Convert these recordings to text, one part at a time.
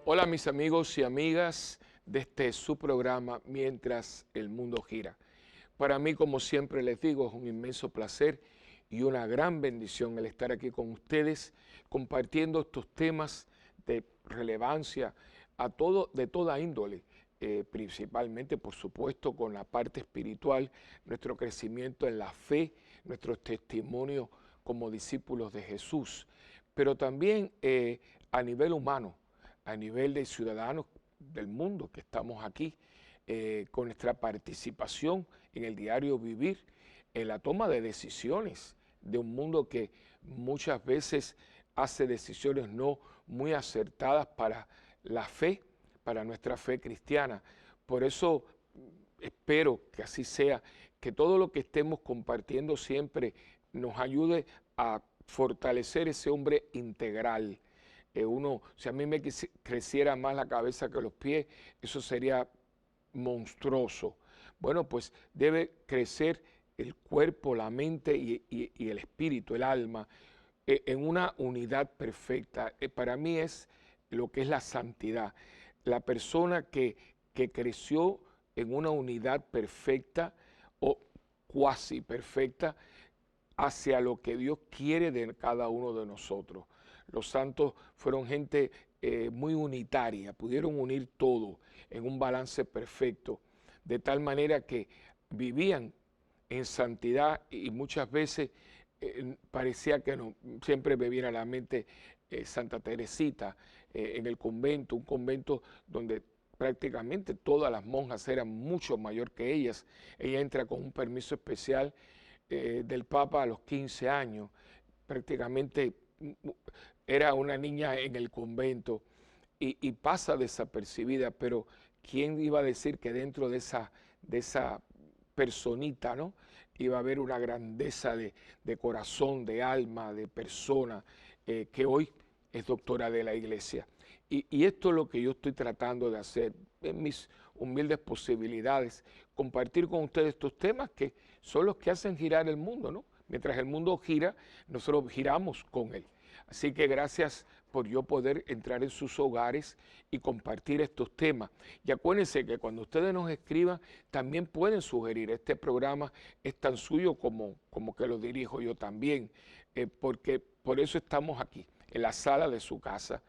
Hola mis amigos y amigas de su programa Mientras el Mundo Gira. Para mí, como siempre les digo, es un inmenso placer y una gran bendición el estar aquí con ustedes compartiendo estos temas de relevancia de toda índole, principalmente por supuesto con la parte espiritual, nuestro crecimiento en la fe, nuestros testimonios como discípulos de Jesús, pero también a nivel humano, a nivel de ciudadanos del mundo que estamos aquí, con nuestra participación en el diario vivir, en la toma de decisiones de un mundo que muchas veces hace decisiones no muy acertadas para la fe, para nuestra fe cristiana. Por eso espero que así sea, que todo lo que estemos compartiendo siempre nos ayude a fortalecer ese hombre integral. Si a mí me creciera más la cabeza que los pies, eso sería monstruoso. Bueno, pues debe crecer el cuerpo, la mente y el espíritu, el alma, en una unidad perfecta. Para mí es lo que es la santidad. La persona que creció en una unidad perfecta o cuasi perfecta hacia lo que Dios quiere de cada uno de nosotros. Los santos fueron gente muy unitaria, pudieron unir todo en un balance perfecto, de tal manera que vivían en santidad y muchas veces parecía que no, siempre me viene a la mente Santa Teresita en el convento, un convento donde prácticamente todas las monjas eran mucho mayor que ellas. Ella entra con un permiso especial del Papa a los 15 años, prácticamente era una niña en el convento y pasa desapercibida, pero ¿quién iba a decir que dentro de esa personita, ¿no?, iba a haber una grandeza de corazón, de alma, de persona, que hoy es doctora de la iglesia? Y esto es lo que yo estoy tratando de hacer en mis humildes posibilidades, compartir con ustedes estos temas que son los que hacen girar el mundo, ¿no? Mientras el mundo gira, nosotros giramos con él. Así que gracias por yo poder entrar en sus hogares y compartir estos temas. Y acuérdense que cuando ustedes nos escriban, también pueden sugerir. Este programa es tan suyo como que lo dirijo yo también, porque por eso estamos aquí, en la sala de su casa,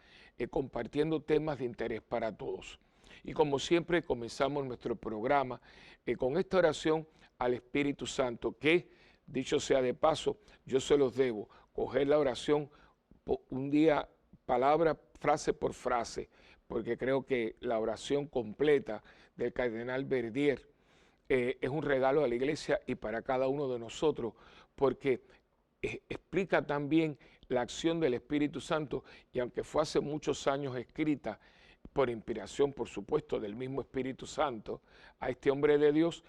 compartiendo temas de interés para todos. Y como siempre comenzamos nuestro programa con esta oración al Espíritu Santo, que, dicho sea de paso, yo se los debo, coger la oración un día, palabra, frase por frase, porque creo que la oración completa del cardenal Verdier es un regalo a la iglesia y para cada uno de nosotros, porque explica también la acción del Espíritu Santo, y aunque fue hace muchos años escrita, por inspiración, por supuesto, del mismo Espíritu Santo, a este hombre de Dios,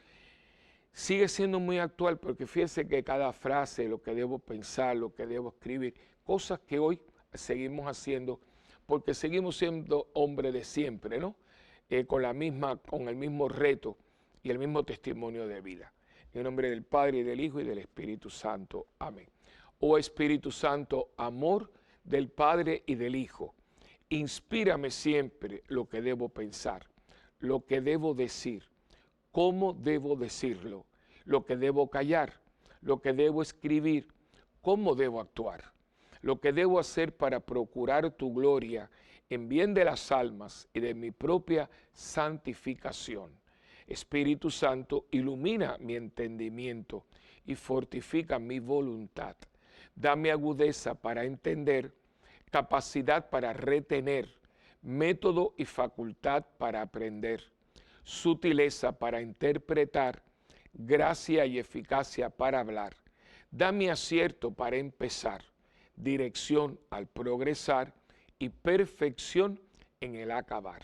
sigue siendo muy actual, porque fíjense que cada frase, lo que debo pensar, lo que debo escribir, cosas que hoy seguimos haciendo, porque seguimos siendo hombres de siempre, ¿no? Con el mismo reto y el mismo testimonio de vida. En el nombre del Padre, y del Hijo, y del Espíritu Santo. Amén. Oh Espíritu Santo, amor del Padre y del Hijo, inspírame siempre lo que debo pensar, lo que debo decir, cómo debo decirlo, lo que debo callar, lo que debo escribir, cómo debo actuar, lo que debo hacer para procurar tu gloria en bien de las almas y de mi propia santificación. Espíritu Santo, ilumina mi entendimiento y fortifica mi voluntad. Dame agudeza para entender, capacidad para retener, método y facultad para aprender, sutileza para interpretar, gracia y eficacia para hablar. Dame acierto para empezar, dirección al progresar y perfección en el acabar.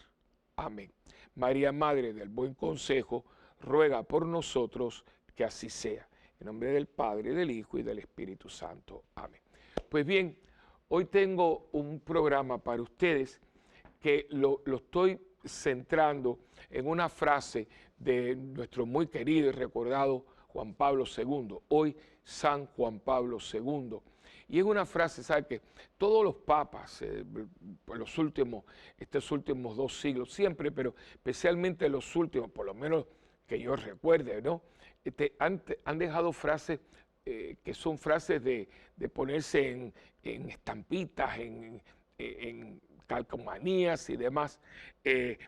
Amén. María, Madre del Buen Consejo, ruega por nosotros que así sea. En nombre del Padre, del Hijo y del Espíritu Santo. Amén. Pues bien, hoy tengo un programa para ustedes que lo estoy centrando en una frase de nuestro muy querido y recordado Juan Pablo II, hoy San Juan Pablo II. Y es una frase, ¿sabe qué? Todos los papas, estos últimos 2 siglos, siempre, pero especialmente los últimos, por lo menos que yo recuerde, ¿no? Han dejado frases que son frases de ponerse en estampitas, en calcomanías y demás.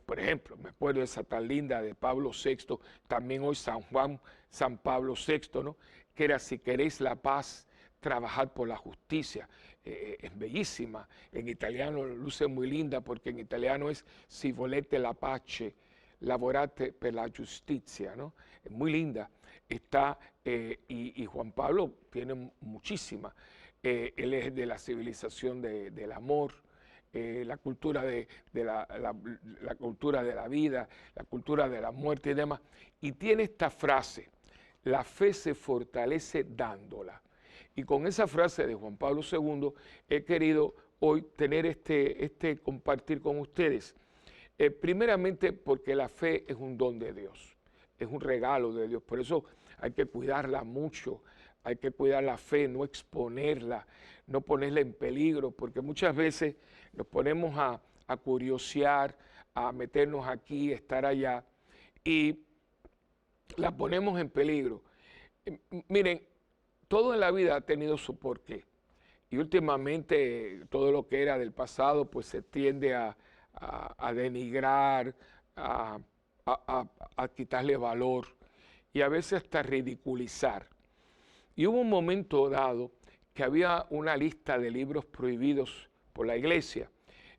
Por ejemplo, me acuerdo de esa tan linda de Pablo VI, también hoy San Pablo VI, ¿no? Que era: si queréis la paz, trabajad por la justicia. Es bellísima. En italiano luce muy linda, porque en italiano es: si volete la pace, lavorate per la giustizia, ¿no? Es muy linda. Está, y Juan Pablo tiene muchísima. Él es de la civilización del amor, la cultura la cultura de la vida, la cultura de la muerte y demás. Y tiene esta frase: la fe se fortalece dándola. Y con esa frase de Juan Pablo II he querido hoy tener compartir con ustedes. Primeramente porque la fe es un don de Dios, es un regalo de Dios. Por eso hay que cuidarla mucho, hay que cuidar la fe, no exponerla, no ponerla en peligro, porque muchas veces nos ponemos a curiosear, a meternos aquí, estar allá, y la ponemos en peligro. Miren, todo en la vida ha tenido su porqué, y últimamente todo lo que era del pasado pues se tiende a denigrar, a quitarle valor y a veces hasta ridiculizar. Y hubo un momento dado que había una lista de libros prohibidos por la iglesia,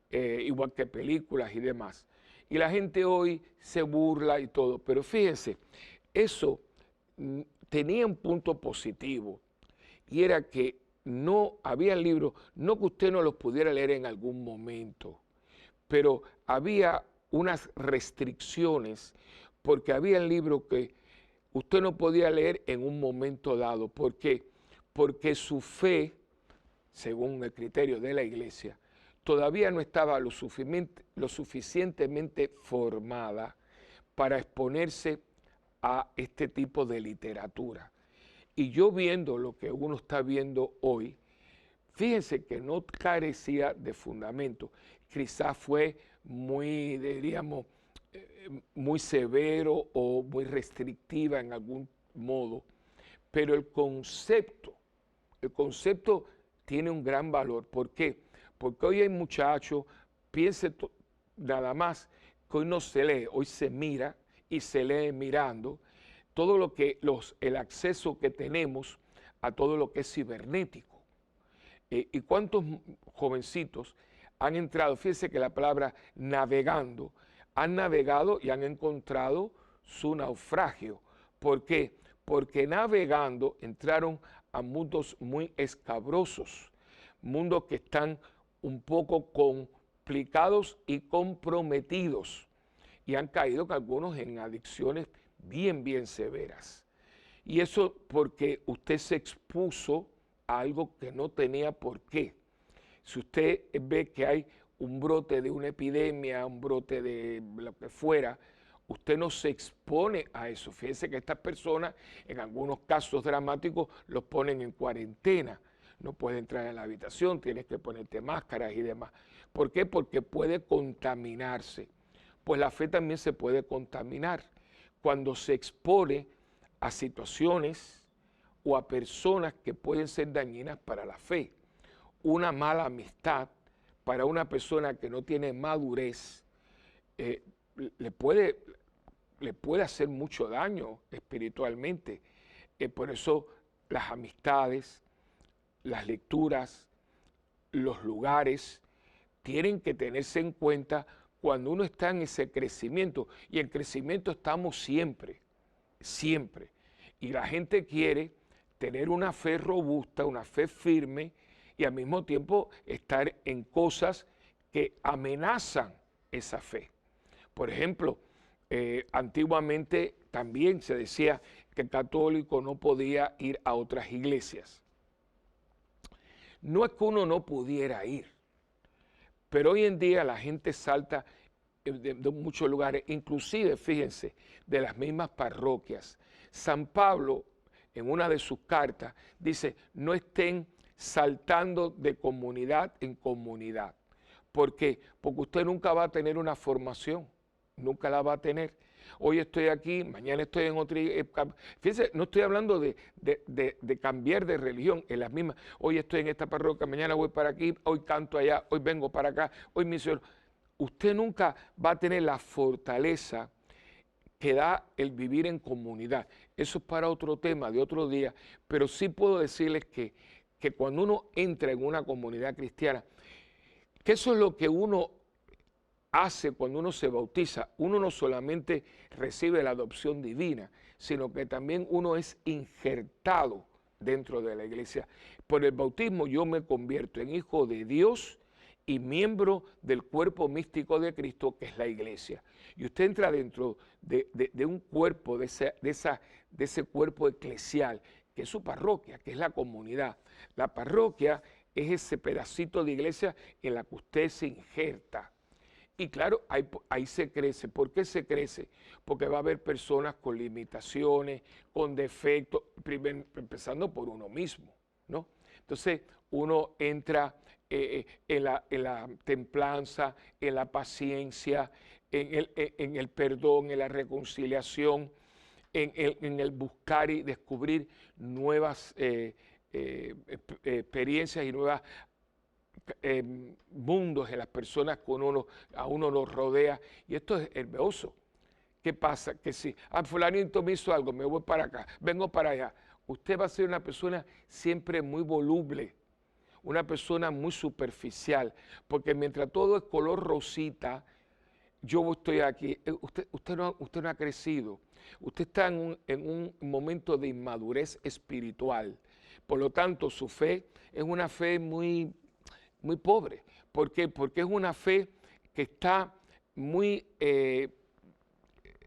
igual que películas y demás. Y la gente hoy se burla y todo, pero fíjense, eso tenía un punto positivo, y era que no había libros, no que usted no los pudiera leer en algún momento, pero había unas restricciones, porque había libros que usted no podía leer en un momento dado. ¿Por qué? Porque su fe, según el criterio de la iglesia, todavía no estaba lo suficientemente formada para exponerse a este tipo de literatura. Y yo, viendo lo que uno está viendo hoy, fíjense que no carecía de fundamento. Quizás fue muy, diríamos, muy severo o muy restrictiva en algún modo, pero el concepto tiene un gran valor. ¿Por qué? Porque hoy hay muchachos, piense nada más, que hoy no se lee, hoy se mira y se lee mirando. Todo lo que el acceso que tenemos a todo lo que es cibernético. ¿Y cuántos jovencitos han entrado? Fíjense que la palabra navegando, han navegado y han encontrado su naufragio. ¿Por qué? Porque navegando entraron a mundos muy escabrosos, mundos que están un poco complicados y comprometidos, y han caído algunos en adicciones bien severas. Y eso porque usted se expuso a algo que no tenía por qué. Si usted ve que hay un brote de una epidemia, un brote de lo que fuera, usted no se expone a eso. Fíjense que estas personas, en algunos casos dramáticos, los ponen en cuarentena. No puede entrar en la habitación, tienes que ponerte máscaras y demás. ¿Por qué? Porque puede contaminarse. Pues la fe también se puede contaminar cuando se expone a situaciones o a personas que pueden ser dañinas para la fe. Una mala amistad para una persona que no tiene madurez le puede hacer mucho daño espiritualmente. Por eso las amistades, las lecturas, los lugares tienen que tenerse en cuenta cuando uno está en ese crecimiento. Y en crecimiento estamos siempre. Y la gente quiere tener una fe robusta, una fe firme, y al mismo tiempo estar en cosas que amenazan esa fe. Por ejemplo, antiguamente también se decía que el católico no podía ir a otras iglesias. No es que uno no pudiera ir, pero hoy en día la gente salta de muchos lugares, inclusive, fíjense, de las mismas parroquias. San Pablo, en una de sus cartas, dice: no estén saltando de comunidad en comunidad. ¿Por qué? Porque usted nunca va a tener una formación, nunca la va a tener. Hoy estoy aquí, mañana estoy en otra. Fíjense, no estoy hablando de cambiar de religión, en las mismas. Hoy estoy en esta parroquia, mañana voy para aquí, hoy canto allá, hoy vengo para acá, hoy misionero. Usted nunca va a tener la fortaleza que da el vivir en comunidad. Eso es para otro tema, de otro día, pero sí puedo decirles que cuando uno entra en una comunidad cristiana, que eso es lo que uno hace cuando uno se bautiza. Uno no solamente recibe la adopción divina, sino que también uno es injertado dentro de la iglesia. Por el bautismo yo me convierto en hijo de Dios y miembro del cuerpo místico de Cristo, que es la iglesia. Y usted entra dentro de un cuerpo, de ese cuerpo eclesial, que es su parroquia, que es la comunidad. La parroquia es ese pedacito de iglesia en la que usted se injerta. Y claro, ahí se crece. ¿Por qué se crece? Porque va a haber personas con limitaciones, con defectos, empezando por uno mismo, ¿no? Entonces, uno entra en la templanza, en la paciencia, en el perdón, en la reconciliación, en el buscar y descubrir nuevas experiencias y nuevas mundos en las personas que a uno nos rodea. Y esto es hermoso. ¿Qué pasa? Que si fulanito me hizo algo, me voy para acá, vengo para allá. Usted va a ser una persona siempre muy voluble, una persona muy superficial, porque mientras todo es color rosita, yo estoy aquí. Usted no ha crecido. Usted está en un momento de inmadurez espiritual. Por lo tanto, su fe es una fe muy pobre. ¿Por qué? Porque es una fe que está muy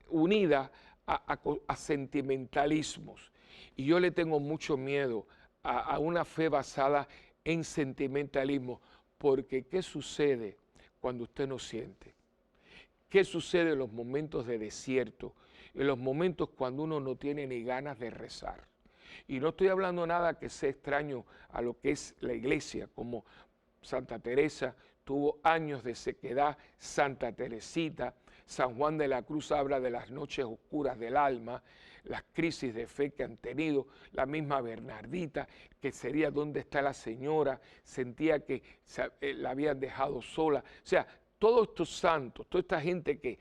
unida a sentimentalismos. Y yo le tengo mucho miedo a una fe basada en sentimentalismo, porque ¿qué sucede cuando usted no siente? ¿Qué sucede en los momentos de desierto? En los momentos cuando uno no tiene ni ganas de rezar. Y no estoy hablando nada que sea extraño a lo que es la iglesia, como Santa Teresa tuvo años de sequedad, Santa Teresita, San Juan de la Cruz habla de las noches oscuras del alma, las crisis de fe que han tenido, la misma Bernardita, que sería ¿dónde está la señora? Sentía que la habían dejado sola. O sea, todos estos santos, toda esta gente que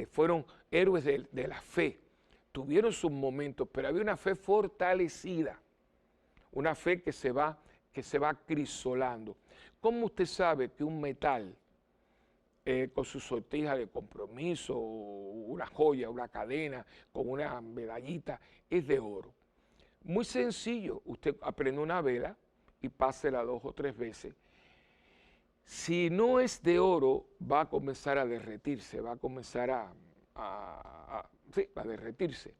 fueron héroes de la fe, tuvieron sus momentos, pero había una fe fortalecida, una fe que se va acrisolando. ¿Cómo usted sabe que un metal con su sortija de compromiso, una joya, una cadena, con una medallita, es de oro? Muy sencillo, usted aprende una vela y pásela 2 o 3 veces. Si no es de oro, va a comenzar a derretirse, va a comenzar a derretirse.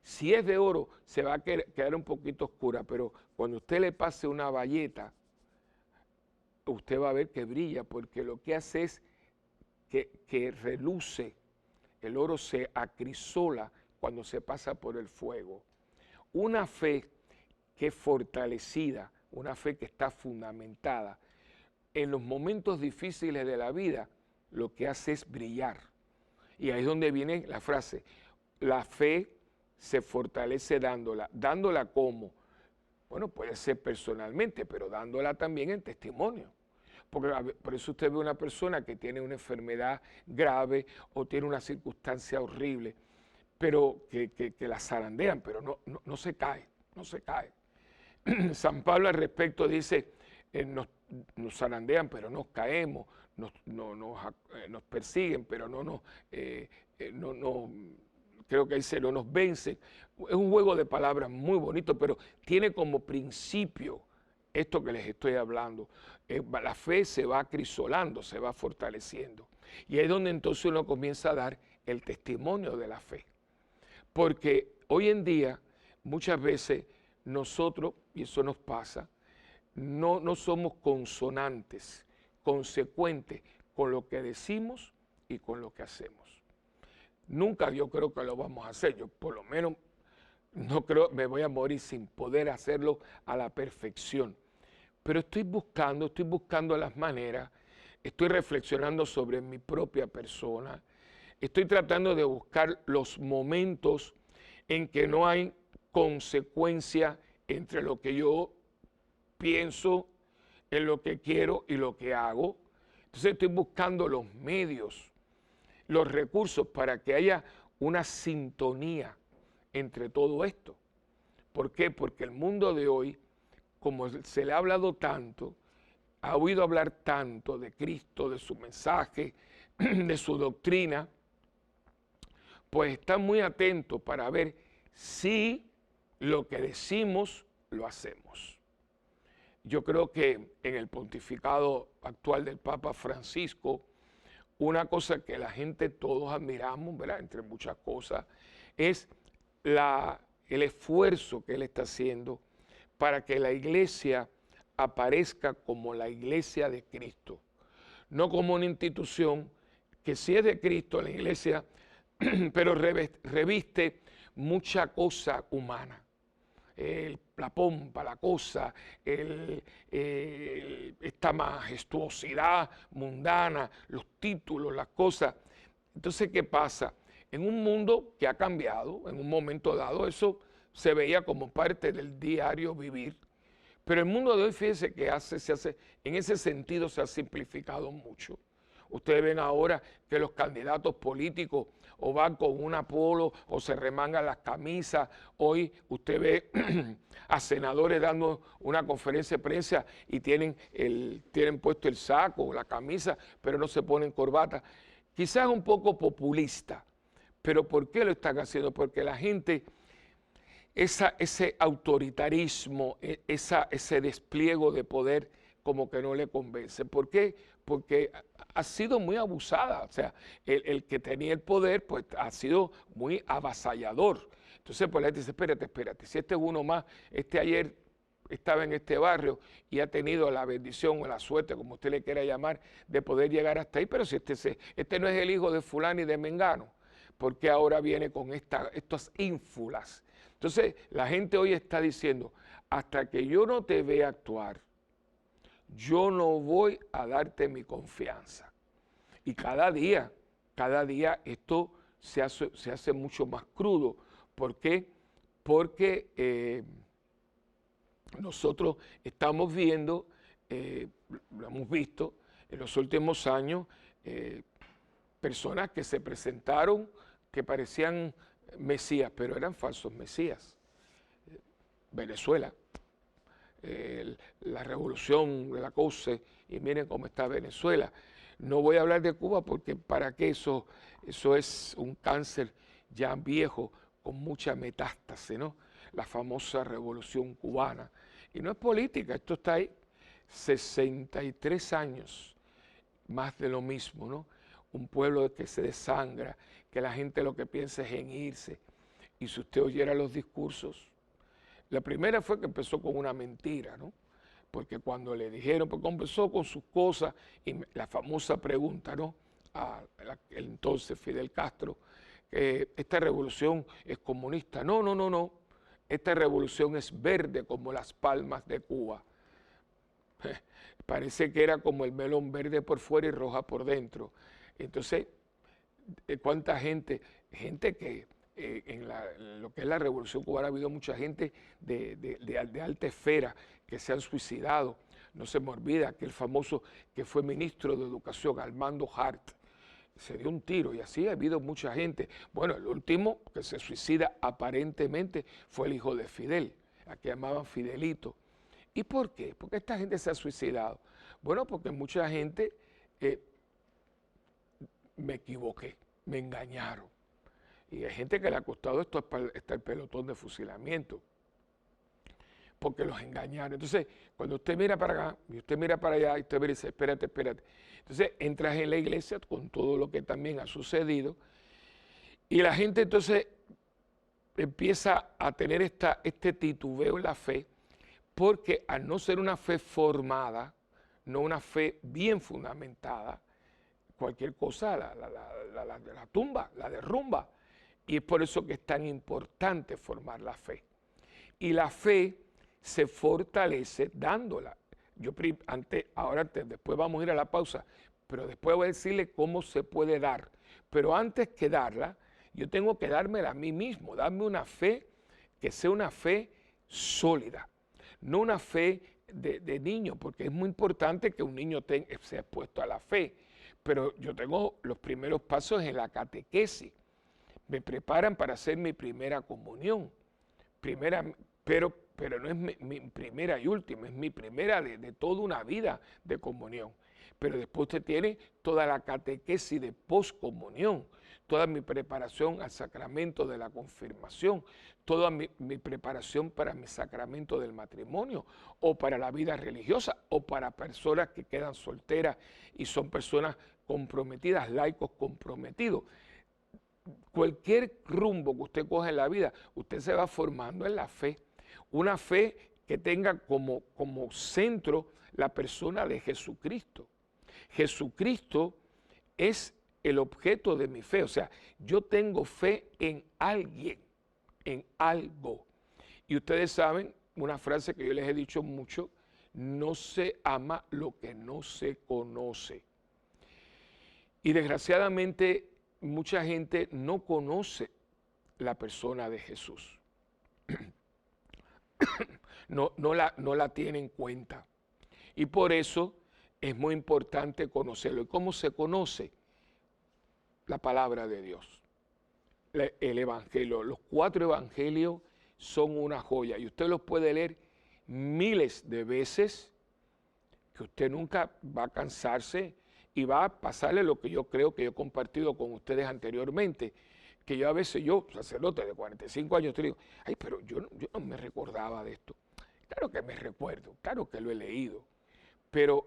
Si es de oro, se va a quedar un poquito oscura, pero cuando usted le pase una bayeta, usted va a ver que brilla, porque lo que hace es que reluce, el oro se acrisola cuando se pasa por el fuego. Una fe que es fortalecida, una fe que está fundamentada, en los momentos difíciles de la vida, lo que hace es brillar. Y ahí es donde viene la frase, la fe se fortalece dándola. ¿Dándola cómo? Bueno, puede ser personalmente, pero dándola también en testimonio. Porque por eso usted ve una persona que tiene una enfermedad grave o tiene una circunstancia horrible, pero que la zarandean, pero no se cae, no se cae. San Pablo al respecto dice, nos zarandean, pero nos caemos, nos persiguen, pero creo que dice, no nos vencen. Es un juego de palabras muy bonito, pero tiene como principio esto que les estoy hablando. La fe se va acrisolando, se va fortaleciendo. Y es donde entonces uno comienza a dar el testimonio de la fe. Porque hoy en día, muchas veces, nosotros, y eso nos pasa, no somos consonantes, consecuentes con lo que decimos y con lo que hacemos. Nunca yo creo que lo vamos a hacer, yo por lo menos no creo, me voy a morir sin poder hacerlo a la perfección. pero estoy buscando las maneras, estoy reflexionando sobre mi propia persona, estoy tratando de buscar los momentos en que no hay consecuencia entre lo que yo pienso, en lo que quiero y lo que hago. Entonces estoy buscando los medios, los recursos para que haya una sintonía entre todo esto. ¿Por qué? Porque el mundo de hoy, como se le ha hablado tanto, ha oído hablar tanto de Cristo, de su mensaje, de su doctrina, pues está muy atento para ver si lo que decimos lo hacemos. Yo creo que en el pontificado actual del Papa Francisco, una cosa que la gente todos admiramos, ¿verdad?, entre muchas cosas, es el esfuerzo que él está haciendo para que la iglesia aparezca como la iglesia de Cristo, no como una institución que sí es de Cristo, la iglesia, pero reviste mucha cosa humana. La pompa, la cosa, esta majestuosidad mundana, los títulos, las cosas. Entonces, ¿qué pasa? En un mundo que ha cambiado, en un momento dado, eso se veía como parte del diario vivir. Pero el mundo de hoy, fíjense que en ese sentido se ha simplificado mucho. Ustedes ven ahora que los candidatos políticos o van con una polo o se remangan las camisas. Hoy usted ve a senadores dando una conferencia de prensa y tienen puesto el saco o la camisa, pero no se ponen corbata. Quizás un poco populista, pero ¿por qué lo están haciendo? Porque la gente, ese autoritarismo, ese despliegue de poder como que no le convence. ¿Por qué? Porque ha sido muy abusada. O sea, el que tenía el poder pues ha sido muy avasallador. Entonces pues la gente dice, espérate, si este es uno más, ayer estaba en este barrio y ha tenido la bendición o la suerte, como usted le quiera llamar, de poder llegar hasta ahí, pero si este no es el hijo de fulano y de mengano, ¿por qué ahora viene con estas ínfulas? Entonces la gente hoy está diciendo, hasta que yo no te vea actuar, yo no voy a darte mi confianza. Y cada día esto se hace mucho más crudo. ¿Por qué? Porque nosotros estamos viendo, lo hemos visto en los últimos años, personas que se presentaron que parecían mesías, pero eran falsos mesías. Venezuela. La revolución de la cosa, y miren cómo está Venezuela. No voy a hablar de Cuba porque para qué eso es un cáncer ya viejo con mucha metástase, ¿no? La famosa revolución cubana. Y no es política, esto está ahí, 63 años, más de lo mismo, ¿no? Un pueblo que se desangra, que la gente lo que piensa es en irse. Y si usted oyera los discursos, la primera fue que empezó con una mentira, ¿no? Porque cuando le dijeron, pues empezó con sus cosas, y la famosa pregunta, ¿no?, el entonces Fidel Castro, que esta revolución es comunista. No, esta revolución es verde como las palmas de Cuba. Parece que era como el melón, verde por fuera y roja por dentro. Entonces, ¿cuánta gente que en lo que es la Revolución Cubana ha habido mucha gente de alta esfera que se han suicidado? No se me olvida aquel famoso que fue ministro de Educación, Armando Hart, se dio un tiro, y así ha habido mucha gente. Bueno, el último que se suicida aparentemente fue el hijo de Fidel, a que llamaban Fidelito. ¿Y por qué? Porque esta gente se ha suicidado. Bueno, porque mucha gente, me equivoqué, me engañaron. Y hay gente que le ha costado esto hasta el pelotón de fusilamiento, porque los engañaron. Entonces, cuando usted mira para acá y usted mira para allá, y usted dice, espérate. Entonces, entras en la iglesia con todo lo que también ha sucedido, y la gente entonces empieza a tener este titubeo en la fe, porque al no ser una fe formada, no una fe bien fundamentada, cualquier cosa la tumba, la derrumba. Y es por eso que es tan importante formar la fe. Y la fe se fortalece dándola. después vamos a ir a la pausa, pero después voy a decirle cómo se puede dar. Pero antes que darla, yo tengo que dármela a mí mismo, darme una fe que sea una fe sólida, no una fe de niño, porque es muy importante que un niño sea expuesto a la fe. Pero yo tengo los primeros pasos en la catequesis. Me preparan para hacer mi primera comunión. Pero no es mi primera y última, es mi primera de toda una vida de comunión. Pero después usted tiene toda la catequesis de poscomunión, toda mi preparación al sacramento de la confirmación, toda mi preparación para mi sacramento del matrimonio, o para la vida religiosa, o para personas que quedan solteras y son personas comprometidas, laicos comprometidos. Cualquier rumbo que usted coja en la vida, usted se va formando en la fe. Una fe que tenga como centro la persona de Jesucristo. Jesucristo es el objeto de mi fe. O sea, yo tengo fe en alguien, en algo. Y ustedes saben, una frase que yo les he dicho mucho, no se ama lo que no se conoce. Y desgraciadamente mucha gente no conoce la persona de Jesús. No la tiene en cuenta. Y por eso es muy importante conocerlo. ¿Y cómo se conoce? La palabra de Dios, el Evangelio. Los 4 evangelios son una joya y usted los puede leer miles de veces, que usted nunca va a cansarse y va a pasarle lo que yo creo que yo he compartido con ustedes anteriormente, que yo a veces, sacerdote de 45 años, te digo, ay, pero yo no me recordaba de esto. Claro que me recuerdo, claro que lo he leído, pero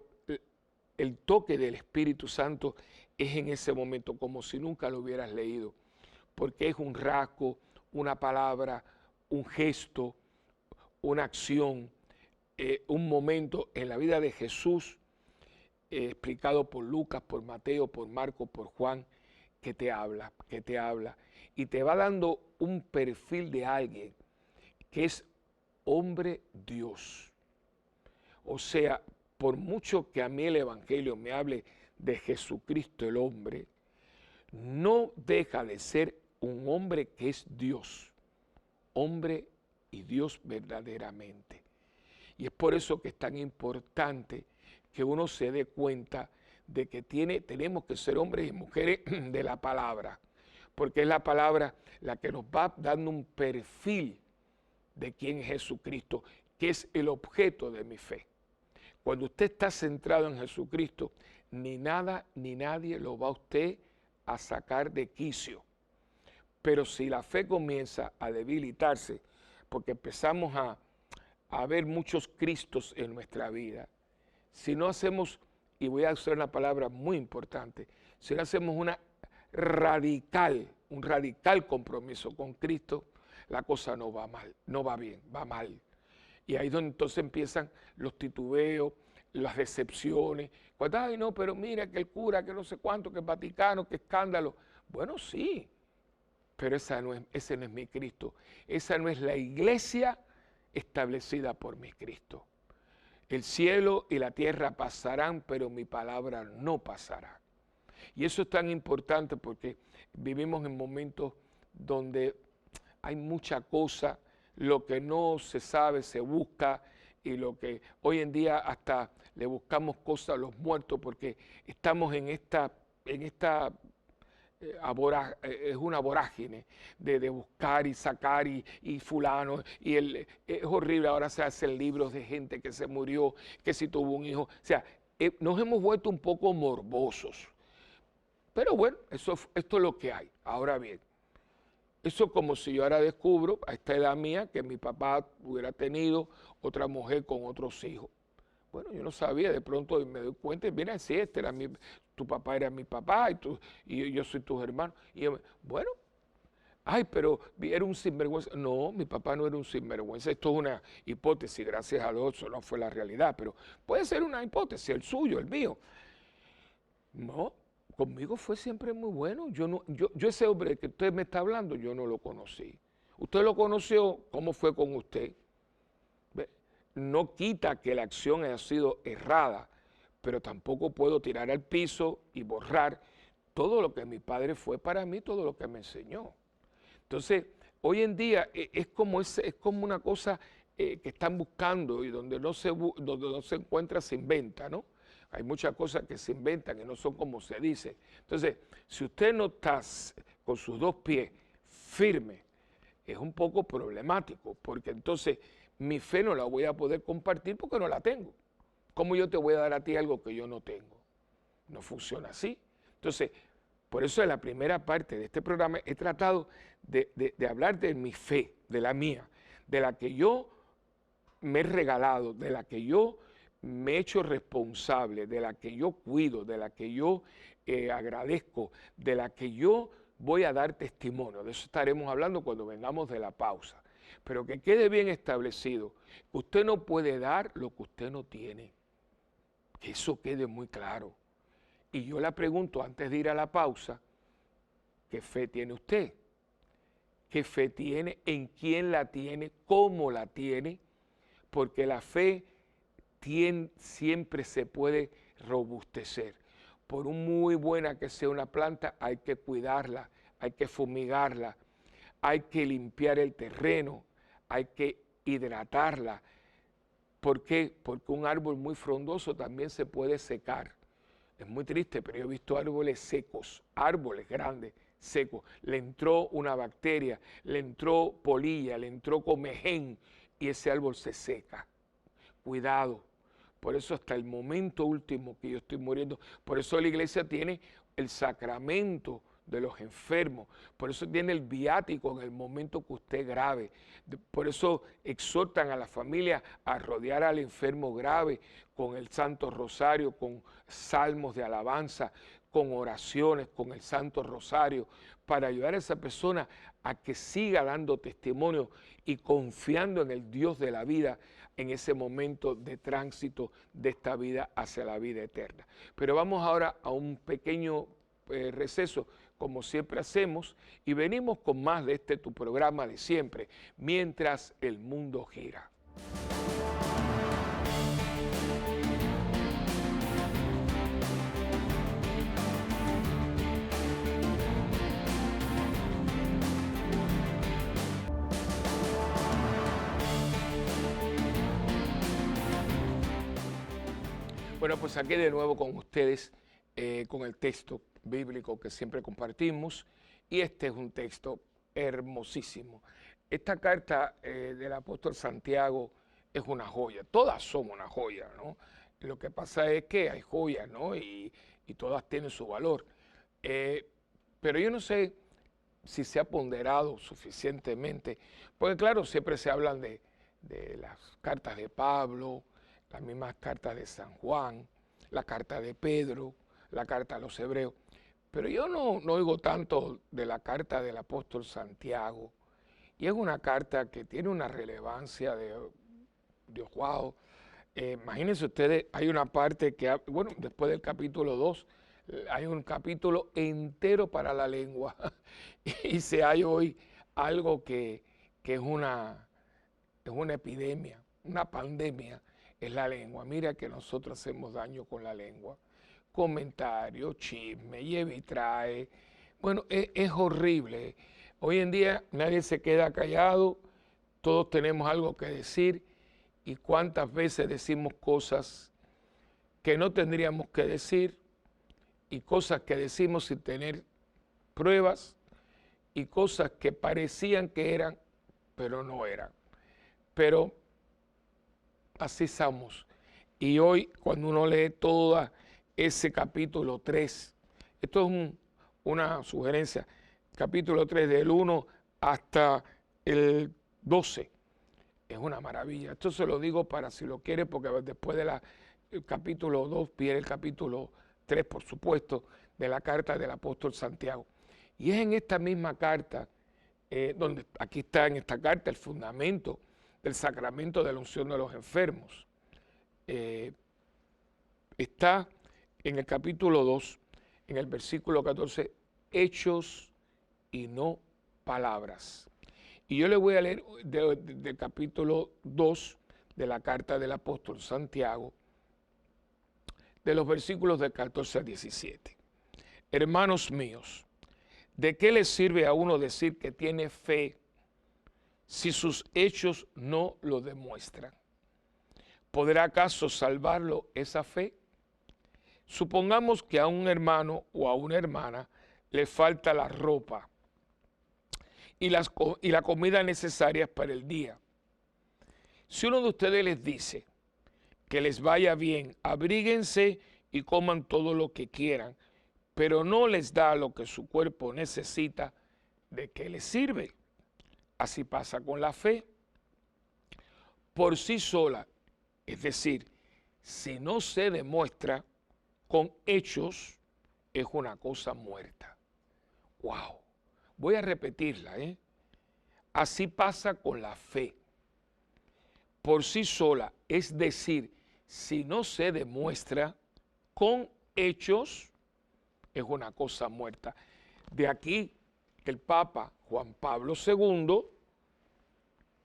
el toque del Espíritu Santo es en ese momento como si nunca lo hubieras leído, porque es un rasgo, una palabra, un gesto, una acción, un momento en la vida de Jesús, explicado por Lucas, por Mateo, por Marcos, por Juan, que te habla, y te va dando un perfil de alguien que es hombre Dios. O sea, por mucho que a mí el Evangelio me hable de Jesucristo el hombre, no deja de ser un hombre que es Dios, hombre y Dios verdaderamente. Y es por eso que es tan importante que uno se dé cuenta de que tenemos que ser hombres y mujeres de la palabra, porque es la palabra la que nos va dando un perfil de quién es Jesucristo, que es el objeto de mi fe. Cuando usted está centrado en Jesucristo, ni nada ni nadie lo va a usted a sacar de quicio. Pero si la fe comienza a debilitarse, porque empezamos a ver muchos Cristos en nuestra vida, si no hacemos, y voy a usar una palabra muy importante, si no hacemos un radical compromiso con Cristo, la cosa no va mal, no va bien, va mal. Y ahí es donde entonces empiezan los titubeos, las decepciones. Cuando, ay, no, pero mira que el cura, que no sé cuánto, que el Vaticano, que escándalo. Bueno, sí, pero ese no es mi Cristo. Esa no es la iglesia establecida por mi Cristo. El cielo y la tierra pasarán, pero mi palabra no pasará. Y eso es tan importante porque vivimos en momentos donde hay mucha cosa, lo que no se sabe se busca, y lo que hoy en día hasta le buscamos cosas a los muertos porque estamos en esta es una vorágine de buscar y sacar y fulano, es horrible. Ahora se hacen libros de gente que se murió, que si tuvo un hijo, o sea, nos hemos vuelto un poco morbosos, pero bueno, esto es lo que hay. Ahora bien, eso como si yo ahora descubro a esta edad mía que mi papá hubiera tenido otra mujer con otros hijos. Bueno, yo no sabía, de pronto me doy cuenta, y mira, sí, tu papá era mi papá y yo soy tus hermanos. Y yo, bueno, ay, pero era un sinvergüenza. No, mi papá no era un sinvergüenza. Esto es una hipótesis, gracias a Dios, eso no fue la realidad, pero puede ser una hipótesis, el suyo, el mío. No, conmigo fue siempre muy bueno. Yo ese hombre que usted me está hablando, yo no lo conocí. ¿Usted lo conoció? ¿Cómo fue con usted? no quita que la acción haya sido errada, pero tampoco puedo tirar al piso y borrar todo lo que mi padre fue para mí, todo lo que me enseñó. Entonces, hoy en día es como una cosa que están buscando y donde no se encuentra se inventa, ¿no? Hay muchas cosas que se inventan y no son como se dice. Entonces, si usted no está con sus dos pies firmes, es un poco problemático, porque entonces mi fe no la voy a poder compartir porque no la tengo. ¿Cómo yo te voy a dar a ti algo que yo no tengo? No funciona así. Entonces, por eso en la primera parte de este programa he tratado de hablar de mi fe, de la mía, de la que yo me he regalado, de la que yo me he hecho responsable, de la que yo cuido, de la que yo agradezco, de la que yo voy a dar testimonio. De eso estaremos hablando cuando vengamos de la pausa. Pero que quede bien establecido, usted no puede dar lo que usted no tiene. Que eso quede muy claro. Y yo le pregunto antes de ir a la pausa, ¿qué fe tiene usted? ¿Qué fe tiene? ¿En quién la tiene? ¿Cómo la tiene? Porque la fe siempre se puede robustecer. Por muy buena que sea una planta, hay que cuidarla, hay que fumigarla, hay que limpiar el terreno, hay que hidratarla. ¿Por qué? Porque un árbol muy frondoso también se puede secar. Es muy triste, pero yo he visto árboles secos, árboles grandes, secos. Le entró una bacteria, le entró polilla, le entró comején y ese árbol se seca. Cuidado. Por eso hasta el momento último que yo estoy muriendo, por eso la iglesia tiene el sacramento de los enfermos, por eso tiene el viático en el momento que usted grave, por eso exhortan a la familia a rodear al enfermo grave con el Santo Rosario, con salmos de alabanza, con oraciones, con el Santo Rosario, para ayudar a esa persona a que siga dando testimonio y confiando en el Dios de la vida en ese momento de tránsito de esta vida hacia la vida eterna. Pero vamos ahora a un pequeño receso, como siempre hacemos, y venimos con más de tu programa de siempre, Mientras el Mundo Gira. Bueno, pues aquí de nuevo con ustedes, con el texto bíblico que siempre compartimos, y este es un texto hermosísimo. Esta carta del apóstol Santiago es una joya, todas son una joya, ¿no? Lo que pasa es que hay joyas, ¿no? Y todas tienen su valor. Pero yo no sé si se ha ponderado suficientemente, porque claro, siempre se hablan de las cartas de Pablo, las mismas cartas de San Juan, la carta de Pedro, la carta a los hebreos, pero yo no oigo tanto de la carta del apóstol Santiago, y es una carta que tiene una relevancia de wow. Imagínense ustedes, hay una parte que, bueno, después del capítulo 2, hay un capítulo entero para la lengua, y se hay hoy algo que es una epidemia, una pandemia, es la lengua. Mira que nosotros hacemos daño con la lengua. Comentarios, chisme, lleva y trae. Bueno, es horrible. Hoy en día nadie se queda callado, todos tenemos algo que decir y cuántas veces decimos cosas que no tendríamos que decir y cosas que decimos sin tener pruebas y cosas que parecían que eran, pero no eran. Pero así somos. Y hoy, cuando uno lee todo ese capítulo 3, esto es una sugerencia, capítulo 3 del 1 hasta el 12, es una maravilla. Esto se lo digo para si lo quiere, porque después del capítulo 2 viene el capítulo 3, por supuesto, de la carta del apóstol Santiago. Y es en esta misma carta, donde aquí está en esta carta el fundamento del sacramento de la unción de los enfermos. Está en el capítulo 2, en el versículo 14, hechos y no palabras. Y yo le voy a leer del capítulo 2, de la carta del apóstol Santiago, de los versículos de 14 a 17. Hermanos míos, ¿de qué le sirve a uno decir que tiene fe si sus hechos no lo demuestran? ¿Podrá acaso salvarlo esa fe? Supongamos que a un hermano o a una hermana le falta la ropa y la comida necesaria para el día. Si uno de ustedes les dice que les vaya bien, abríguense y coman todo lo que quieran, pero no les da lo que su cuerpo necesita, ¿de qué les sirve? Así pasa con la fe. Por sí sola, es decir, si no se demuestra con hechos, es una cosa muerta. ¡Wow! Voy a repetirla, ¿eh? Así pasa con la fe. Por sí sola, es decir, si no se demuestra con hechos, es una cosa muerta. De aquí que el Papa Juan Pablo II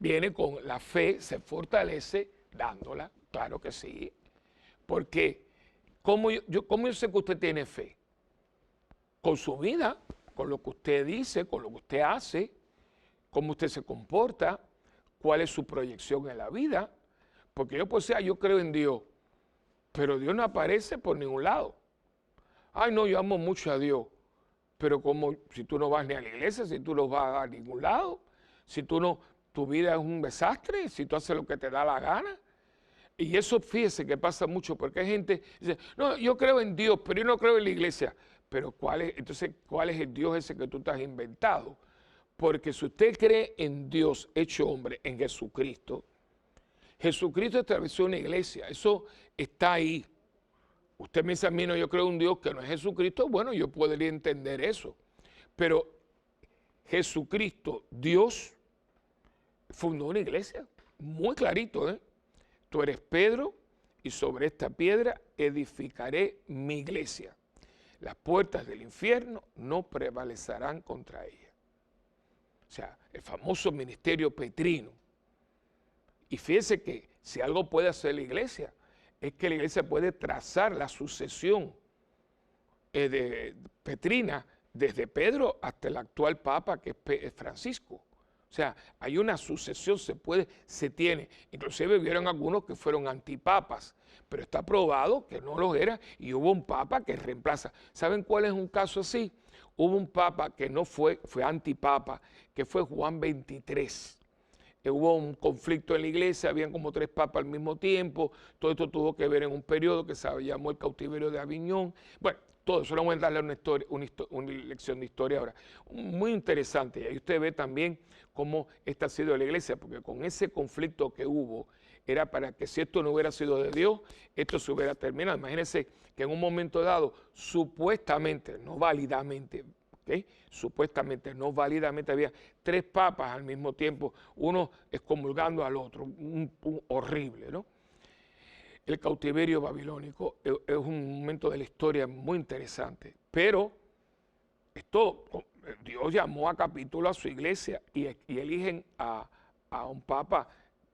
viene con la fe, se fortalece dándola, claro que sí. Porque, ¿cómo yo sé que usted tiene fe? Con su vida, con lo que usted dice, con lo que usted hace, cómo usted se comporta, cuál es su proyección en la vida. Porque yo creo en Dios, pero Dios no aparece por ningún lado. Ay, no, yo amo mucho a Dios, pero como si tú no vas ni a la iglesia, si tú no vas a ningún lado, si tú no, tu vida es un desastre, si tú haces lo que te da la gana. Y eso fíjese que pasa mucho, porque hay gente que dice, no, yo creo en Dios, pero yo no creo en la iglesia. Pero ¿cuál es el Dios ese que tú te has inventado? Porque si usted cree en Dios hecho hombre, en Jesucristo, Jesucristo estableció una iglesia, eso está ahí. Usted me dice a mí, no, yo creo en un Dios que no es Jesucristo, bueno, yo podría entender eso. Pero Jesucristo, Dios, fundó una iglesia, muy clarito, ¿eh? Tú eres Pedro y sobre esta piedra edificaré mi iglesia. Las puertas del infierno no prevalecerán contra ella. O sea, el famoso ministerio petrino. Y fíjese que si algo puede hacer la iglesia, es que la iglesia puede trazar la sucesión de petrina desde Pedro hasta el actual papa que es Francisco. O sea, hay una sucesión, se tiene. Inclusive vieron algunos que fueron antipapas, pero está probado que no lo era y hubo un papa que reemplaza. ¿Saben cuál es un caso así? Hubo un papa que no fue antipapa, que fue Juan XXIII. Hubo un conflicto en la iglesia, habían como 3 papas al mismo tiempo, todo esto tuvo que ver en un periodo que se llamó el cautiverio de Aviñón. Bueno, todo eso, no voy a darle una lección de historia ahora. Muy interesante, y ahí usted ve también cómo esta ha sido la iglesia, porque con ese conflicto que hubo, era para que si esto no hubiera sido de Dios, esto se hubiera terminado. Imagínense que en un momento dado, supuestamente, no válidamente, ¿okay? Supuestamente, no válidamente, había 3 papas al mismo tiempo, uno excomulgando al otro, horrible, ¿no? El cautiverio babilónico es un momento de la historia muy interesante, pero Dios llamó a capítulo a su iglesia y eligen a un papa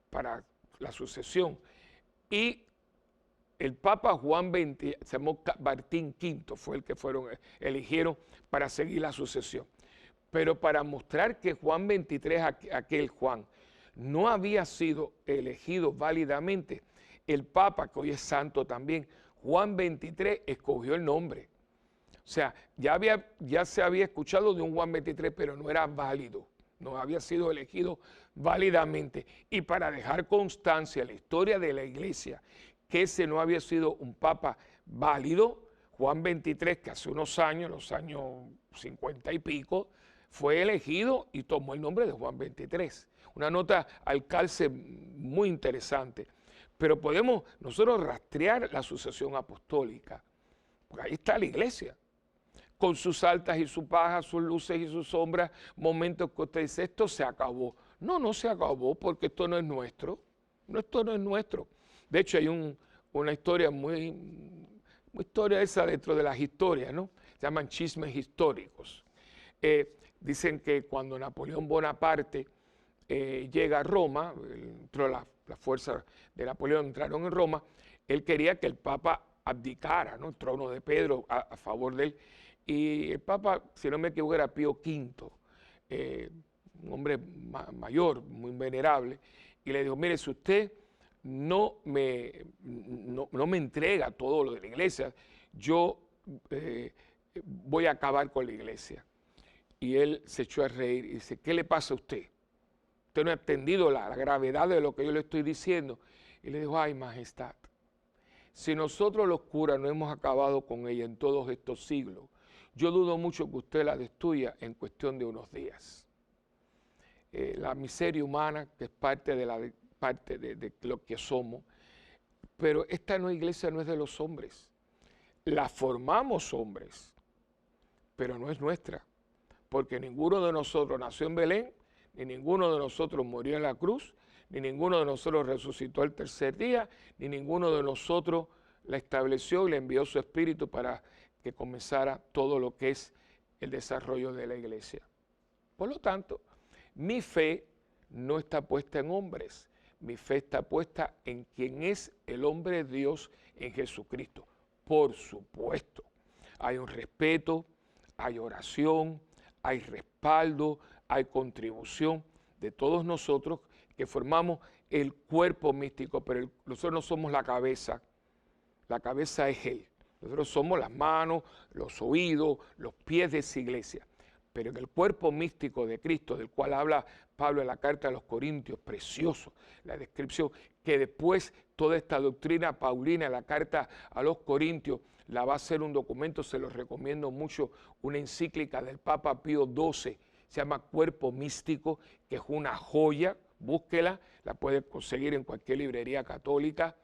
para la sucesión. Y el Papa Juan XX, se llamó Martín V, fue el que eligieron para seguir la sucesión. Pero para mostrar que Juan XXIII, aquel Juan, no había sido elegido válidamente, el Papa, que hoy es santo también, Juan XXIII, escogió el nombre. O sea, ya se había escuchado de un Juan XXIII, pero no era válido, no había sido elegido válidamente. Y para dejar constancia en la historia de la iglesia que ese no había sido un papa válido, Juan XXIII, que hace unos años, los años 50 y pico, fue elegido y tomó el nombre de Juan XXIII. Una nota al calce muy interesante. Pero podemos nosotros rastrear la sucesión apostólica, porque ahí está la iglesia, con sus altas y sus bajas, sus luces y sus sombras, momentos que usted dice, esto se acabó. No, no se acabó porque esto no es nuestro, esto no es nuestro. De hecho, hay una historia muy historia esa dentro de las historias, ¿no? Se llaman chismes históricos. Dicen que cuando Napoleón Bonaparte llega a Roma, entró la fuerza de Napoleón, entraron en Roma, él quería que el Papa abdicara, ¿no?, el trono de Pedro a favor de él. Y el Papa, si no me equivoco, era Pío V, un hombre mayor, muy venerable, y le dijo, mire, si usted no me entrega todo lo de la iglesia, yo voy a acabar con la iglesia. Y él se echó a reír y dice, ¿qué le pasa a usted? Usted no ha entendido la gravedad de lo que yo le estoy diciendo. Y le dijo, ay, majestad, si nosotros los curas no hemos acabado con ella en todos estos siglos, yo dudo mucho que usted la destruya en cuestión de unos días. La miseria humana, que es parte de lo que somos, pero esta iglesia no es de los hombres. La formamos hombres, pero no es nuestra, porque ninguno de nosotros nació en Belén, ni ninguno de nosotros murió en la cruz, ni ninguno de nosotros resucitó el tercer día, ni ninguno de nosotros la estableció y le envió su espíritu para que comenzara todo lo que es el desarrollo de la iglesia. Por lo tanto, mi fe no está puesta en hombres, mi fe está puesta en quien es el hombre de Dios, en Jesucristo. Por supuesto, hay un respeto, hay oración, hay respaldo, hay contribución de todos nosotros que formamos el cuerpo místico, pero nosotros no somos la cabeza es Él. Nosotros somos las manos, los oídos, los pies de esa iglesia. Pero en el cuerpo místico de Cristo, del cual habla Pablo en la carta a los Corintios, precioso la descripción, que después toda esta doctrina paulina, la carta a los Corintios, la va a hacer un documento, se los recomiendo mucho, una encíclica del Papa Pío XII, se llama Cuerpo Místico, que es una joya, búsquela, la puede conseguir en cualquier librería católica,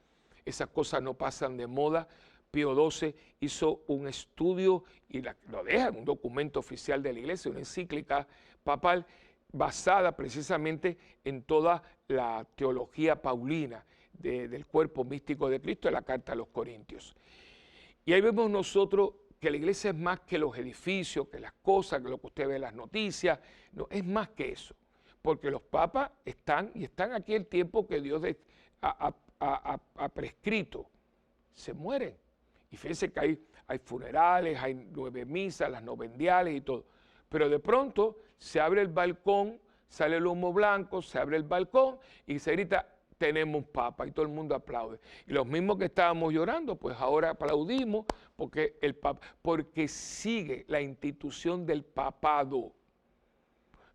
esas cosas no pasan de moda. Pío XII hizo un estudio y lo deja en un documento oficial de la iglesia, una encíclica papal basada precisamente en toda la teología paulina del cuerpo místico de Cristo, de la carta a los Corintios. Y ahí vemos nosotros que la iglesia es más que los edificios, que las cosas, que lo que usted ve en las noticias, no, es más que eso, porque los papas están aquí el tiempo que Dios ha prescrito, se mueren. Y fíjense que hay funerales, hay 9 misas, las novendiales y todo. Pero de pronto se abre el balcón, sale el humo blanco, se abre el balcón y se grita, tenemos un papa, y todo el mundo aplaude. Y los mismos que estábamos llorando, pues ahora aplaudimos porque sigue la institución del papado.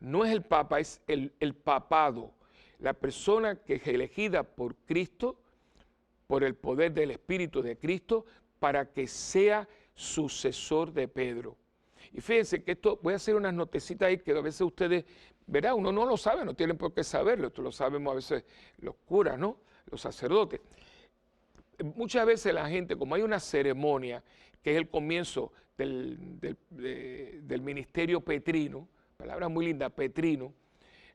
No es el papa, es el papado. La persona que es elegida por Cristo, por el poder del Espíritu de Cristo, para que sea sucesor de Pedro. Y fíjense que esto, voy a hacer unas notecitas ahí que a veces ustedes, verá, uno no lo sabe, no tienen por qué saberlo, esto lo sabemos a veces los curas, ¿no?, los sacerdotes. Muchas veces la gente, como hay una ceremonia, que es el comienzo del ministerio petrino, palabra muy linda, petrino,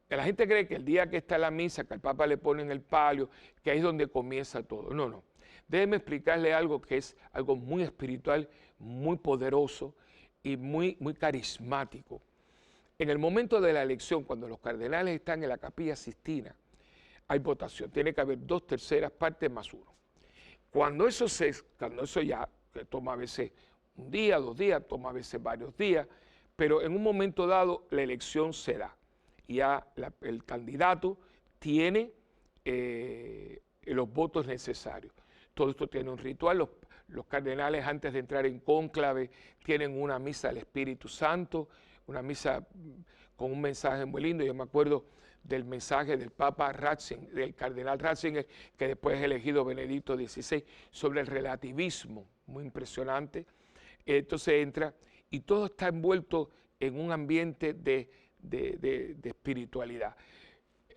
la gente cree que el día que está la misa, que al Papa le ponen el palio, que ahí es donde comienza todo. No, no. Déjeme explicarle algo que es algo muy espiritual, muy poderoso y muy carismático. En el momento de la elección, cuando los cardenales están en la Capilla Sixtina, hay votación. Tiene que haber 2/3 partes más 1. Cuando eso ya, que toma a veces un día, 2 días, toma a veces varios días, pero en un momento dado la elección se da. Y ya el candidato tiene los votos necesarios. Todo esto tiene un ritual. Los cardenales, antes de entrar en cónclave, tienen una misa al Espíritu Santo, una misa con un mensaje muy lindo. Yo me acuerdo del mensaje del Papa Ratzinger, del cardenal Ratzinger, que después es elegido Benedicto XVI, sobre el relativismo, muy impresionante. Entonces entra y todo está envuelto en un ambiente de espiritualidad.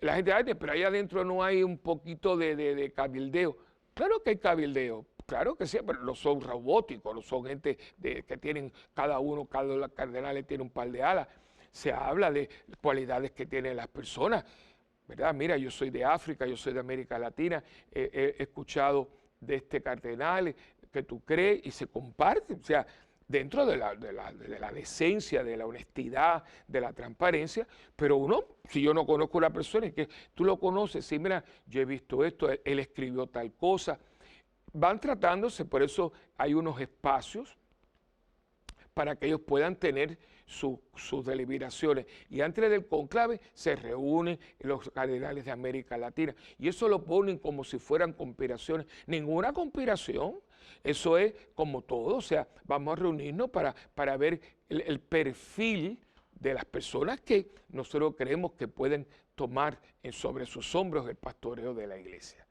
La gente dice, pero ahí adentro no hay un poquito de cabildeo. Claro que hay cabildeo, claro que sí, pero no son robóticos, no son gente que tienen cada cardenal tiene un par de alas. Se habla de cualidades que tienen las personas, ¿verdad? Mira, yo soy de África, yo soy de América Latina, he escuchado de este cardenal que tú crees y se comparte, o sea, dentro de la decencia, de la honestidad, de la transparencia, pero uno, si yo no conozco a la persona, es que tú lo conoces, sí, mira, yo he visto esto, él escribió tal cosa, van tratándose, por eso hay unos espacios para que ellos puedan tener sus deliberaciones. Y antes del conclave se reúnen los cardenales de América Latina. Y eso lo ponen como si fueran conspiraciones. Ninguna conspiración. Eso es como todo. O sea, vamos a reunirnos para ver el perfil de las personas que nosotros creemos que pueden tomar sobre sus hombros el pastoreo de la iglesia.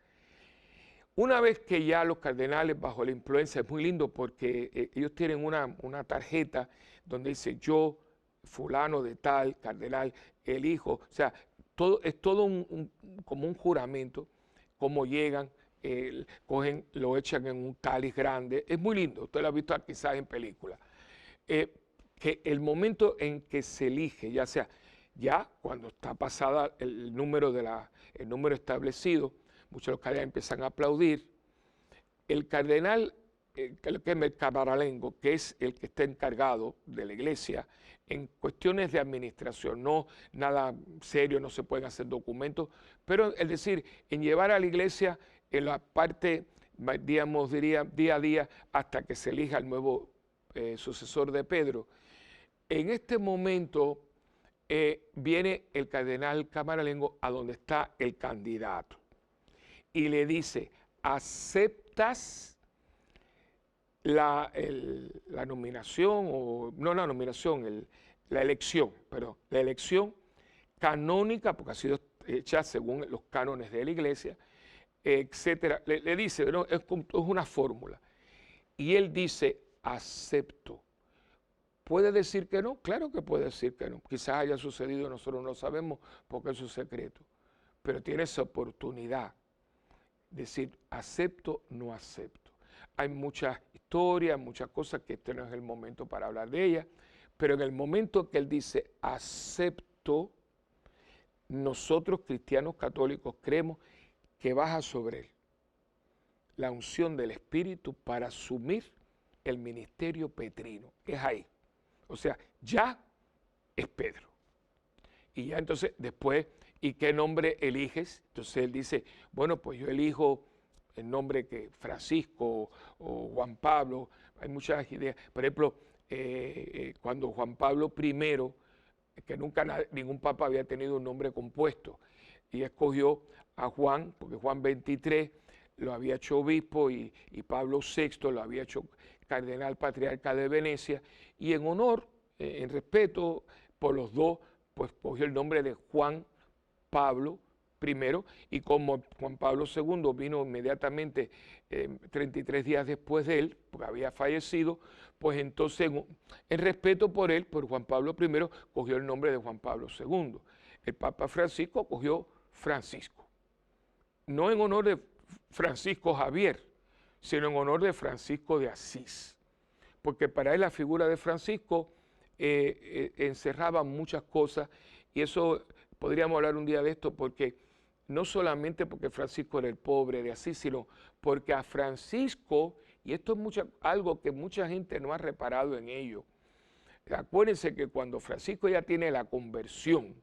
Una vez que ya los cardenales bajo la influencia, es muy lindo porque ellos tienen una tarjeta donde dice yo, fulano de tal, cardenal, el hijo, o sea, es todo como un juramento, cómo llegan, lo echan en un cáliz grande, es muy lindo, usted lo ha visto quizás en películas, que el momento en que se elige, ya sea, ya cuando está pasada el número establecido, muchos de los cardenales empiezan a aplaudir. El cardenal, que es el Camaralengo, que es el que está encargado de la iglesia en cuestiones de administración, no nada serio, no se pueden hacer documentos, pero es decir, en llevar a la iglesia en la parte, digamos, diría, día a día hasta que se elija el nuevo sucesor de Pedro. En este momento viene el cardenal Camaralengo a donde está el candidato y le dice, ¿aceptas la nominación, o no la nominación, la elección canónica, porque ha sido hecha según los cánones de la iglesia, etcétera? Le dice, ¿no? Es una fórmula. Y él dice, acepto. ¿Puede decir que no? Claro que puede decir que no. Quizás haya sucedido, nosotros no lo sabemos porque es un secreto. Pero tiene esa oportunidad. Decir, acepto, no acepto. Hay muchas historias, muchas cosas que este no es el momento para hablar de ellas, pero en el momento que él dice, acepto, nosotros cristianos católicos creemos que baja sobre él la unción del Espíritu para asumir el ministerio petrino. Es ahí. O sea, ya es Pedro. Y ya entonces después, ¿y qué nombre eliges? Entonces él dice, bueno, pues yo elijo el nombre que Francisco o Juan Pablo, hay muchas ideas. Por ejemplo, cuando Juan Pablo I, que nunca ningún papa había tenido un nombre compuesto, y escogió a Juan, porque Juan XXIII lo había hecho obispo y Pablo VI lo había hecho cardenal patriarca de Venecia, y en honor, en respeto por los dos, pues cogió el nombre de Juan Pablo I, y como Juan Pablo II vino inmediatamente 33 días después de él, porque había fallecido, pues entonces en respeto por él, por Juan Pablo I, cogió el nombre de Juan Pablo II. El Papa Francisco cogió Francisco, no en honor de Francisco Javier, sino en honor de Francisco de Asís, porque para él la figura de Francisco encerraba muchas cosas, y eso podríamos hablar un día de esto, porque no solamente porque Francisco era el pobre de Asís, sino porque a Francisco, y esto es algo que mucha gente no ha reparado en ello, acuérdense que cuando Francisco ya tiene la conversión,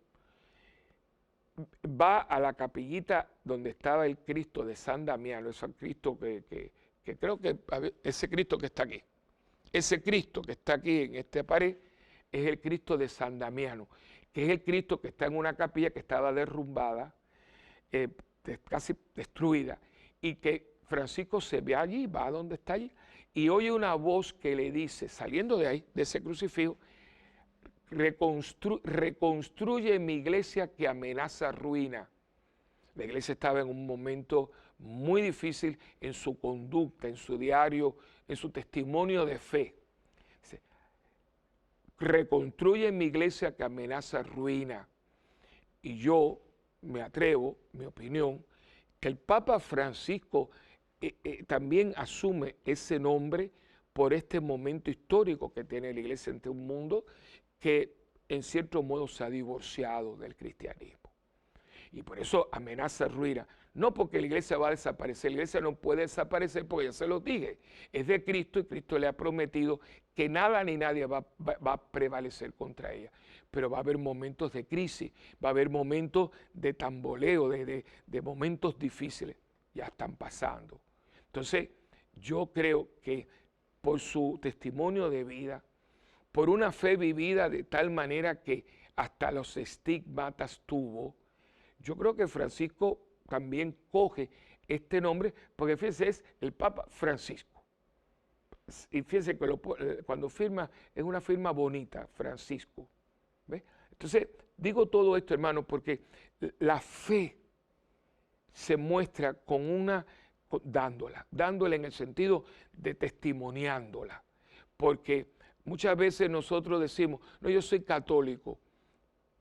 va a la capillita donde estaba el Cristo de San Damiano, ese Cristo que creo que ese Cristo que está aquí, ese Cristo que está aquí en esta pared, es el Cristo de San Damiano, que es el Cristo que está en una capilla que estaba derrumbada, casi destruida, y que Francisco se ve allí, va a donde está allí, y oye una voz que le dice, saliendo de ahí, de ese crucifijo, reconstruye mi iglesia que amenaza ruina. La iglesia estaba en un momento muy difícil en su conducta, en su diario, en su testimonio de fe. Dice, reconstruye mi iglesia que amenaza ruina. Y yo me atrevo, mi opinión, que el Papa Francisco también asume ese nombre por este momento histórico que tiene la iglesia ante un mundo que en cierto modo se ha divorciado del cristianismo. Y por eso amenaza ruina. No porque la iglesia va a desaparecer, la iglesia no puede desaparecer porque ya se lo dije. Es de Cristo y Cristo le ha prometido que nada ni nadie va a prevalecer contra ella. Pero va a haber momentos de crisis, va a haber momentos de tamboleo, de momentos difíciles. Ya están pasando. Entonces, yo creo que por su testimonio de vida, por una fe vivida de tal manera que hasta los estigmatas tuvo, yo creo que Francisco también coge este nombre, porque fíjense, es el Papa Francisco. Y fíjense que cuando firma, es una firma bonita, Francisco. ¿Ve? Entonces, digo todo esto, hermano, porque la fe se muestra dándola en el sentido de testimoniándola. Porque muchas veces nosotros decimos, no, yo soy católico,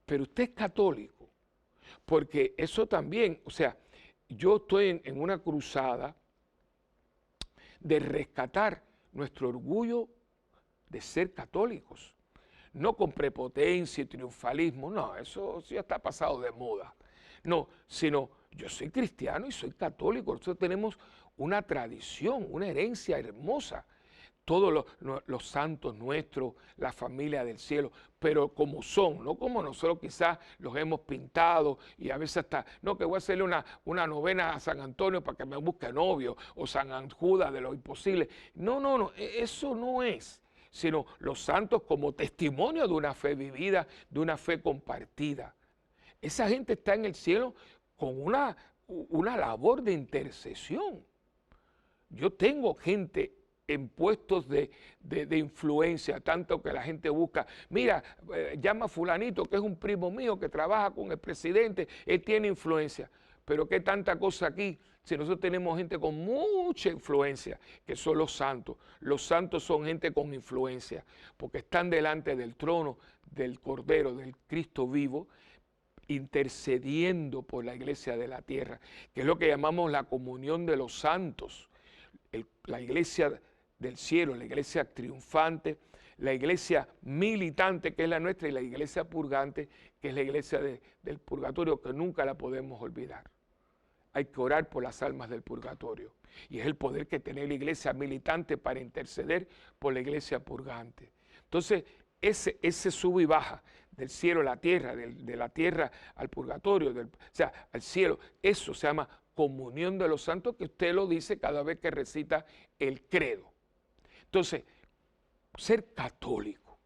pero usted es católico. Porque eso también, o sea, yo estoy en una cruzada de rescatar nuestro orgullo de ser católicos. No con prepotencia y triunfalismo, no, eso ya está pasado de moda. No, sino yo soy cristiano y soy católico. Nosotros tenemos una tradición, una herencia hermosa. Todos los santos nuestros, la familia del cielo, pero como son, no como nosotros quizás los hemos pintado y a veces hasta, no, que voy a hacerle una novena a San Antonio para que me busque novio, o San Judas de lo imposible. No, no, no, eso no es, sino los santos como testimonio de una fe vivida, de una fe compartida. Esa gente está en el cielo con una labor de intercesión. Yo tengo gente en puestos de influencia, tanto que la gente busca, mira, llama a fulanito que es un primo mío que trabaja con el presidente, él tiene influencia, pero qué tanta cosa aquí, si nosotros tenemos gente con mucha influencia, que son los santos son gente con influencia, porque están delante del trono del Cordero, del Cristo vivo, intercediendo por la iglesia de la tierra, que es lo que llamamos la comunión de los santos, la iglesia del cielo, la iglesia triunfante, la iglesia militante que es la nuestra y la iglesia purgante que es la iglesia del purgatorio que nunca la podemos olvidar. Hay que orar por las almas del purgatorio y es el poder que tiene la iglesia militante para interceder por la iglesia purgante. Entonces, ese sube y baja del cielo a la tierra, de la tierra al purgatorio, o sea, al cielo, eso se llama comunión de los santos, que usted lo dice cada vez que recita el credo. Entonces, ser católico,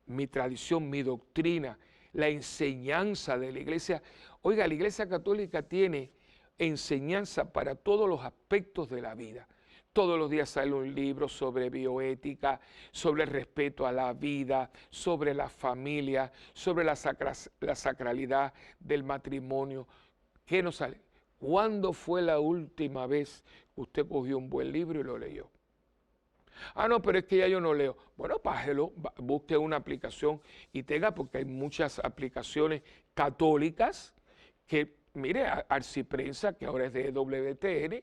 mi tradición, mi doctrina, la enseñanza de la iglesia, oiga, la iglesia católica tiene enseñanza para todos los aspectos de la vida. Todos los días sale un libro sobre bioética, sobre el respeto a la vida, sobre la familia, sobre la sacralidad del matrimonio. ¿Qué nos sale? ¿Cuándo fue la última vez que usted cogió un buen libro y lo leyó? Ah, no, pero es que ya yo no leo. Bueno, bájelo, busque una aplicación y tenga, porque hay muchas aplicaciones católicas que, mire, Arciprensa, que ahora es de WTN,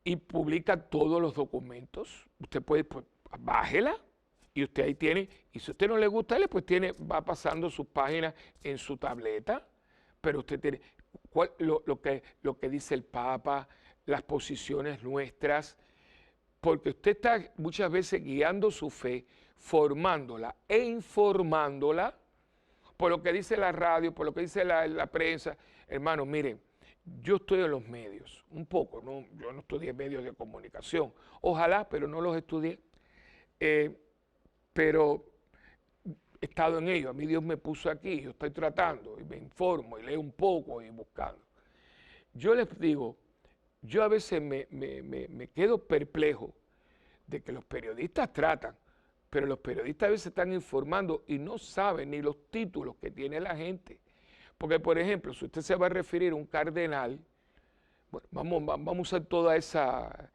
y publica todos los documentos. Usted puede, pues, bájela y usted ahí tiene, y si a usted no le gusta, pues va pasando sus páginas en su tableta, pero usted tiene lo que dice el Papa, las posiciones nuestras, porque usted está muchas veces guiando su fe, formándola e informándola por lo que dice la radio, por lo que dice la prensa. Hermano, miren, yo estoy en los medios, un poco, ¿no? Yo no estudié medios de comunicación, ojalá, pero no los estudié, pero he estado en ellos, a mí Dios me puso aquí, yo estoy tratando y me informo y leo un poco y buscando. Yo les digo, yo a veces me quedo perplejo de que los periodistas tratan, pero los periodistas a veces están informando y no saben ni los títulos que tiene la gente. Porque, por ejemplo, si usted se va a referir a un cardenal, bueno, vamos a usar toda esa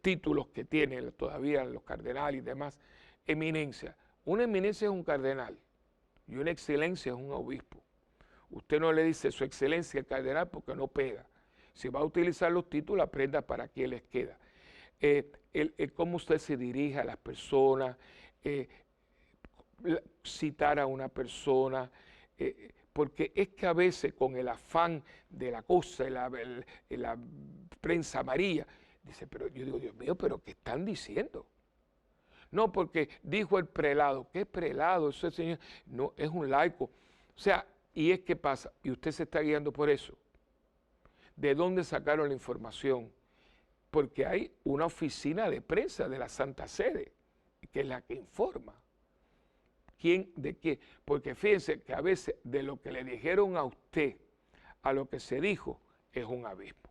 títulos que tienen todavía los cardenales y demás, eminencia. Una eminencia es un cardenal y una excelencia es un obispo. Usted no le dice su excelencia al cardenal porque no pega. Si va a utilizar los títulos, aprenda para qué les queda. Cómo usted se dirige a las personas, citar a una persona, porque es que a veces con el afán de la cosa, la prensa amarilla, dice, pero yo digo, Dios mío, pero ¿qué están diciendo? No, porque dijo el prelado. ¿Qué prelado? Eso es, señor, no, es un laico. O sea, ¿y es que pasa? Y usted se está guiando por eso. ¿De dónde sacaron la información? Porque hay una oficina de prensa de la Santa Sede, que es la que informa. ¿Quién de qué? Porque fíjense que a veces de lo que le dijeron a usted a lo que se dijo es un abismo.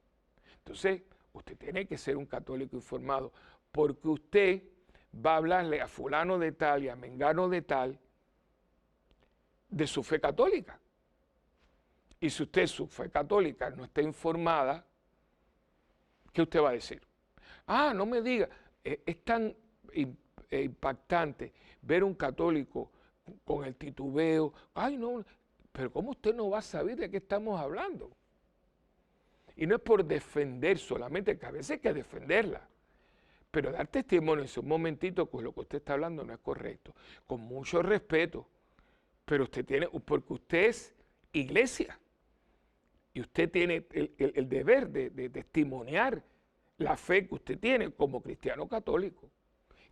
Entonces, usted tiene que ser un católico informado, porque usted va a hablarle a fulano de tal y a mengano de tal de su fe católica. Y si usted, su fe católica, no está informada, ¿qué usted va a decir? Ah, no me diga, es tan impactante ver un católico con el titubeo. Ay, no, pero ¿cómo usted no va a saber de qué estamos hablando? Y no es por defender solamente, que a veces hay que defenderla. Pero dar testimonio en un momentito con lo que usted está hablando no es correcto. Con mucho respeto, pero usted tiene, porque usted es iglesia. Y usted tiene el deber de testimoniar la fe que usted tiene como cristiano católico.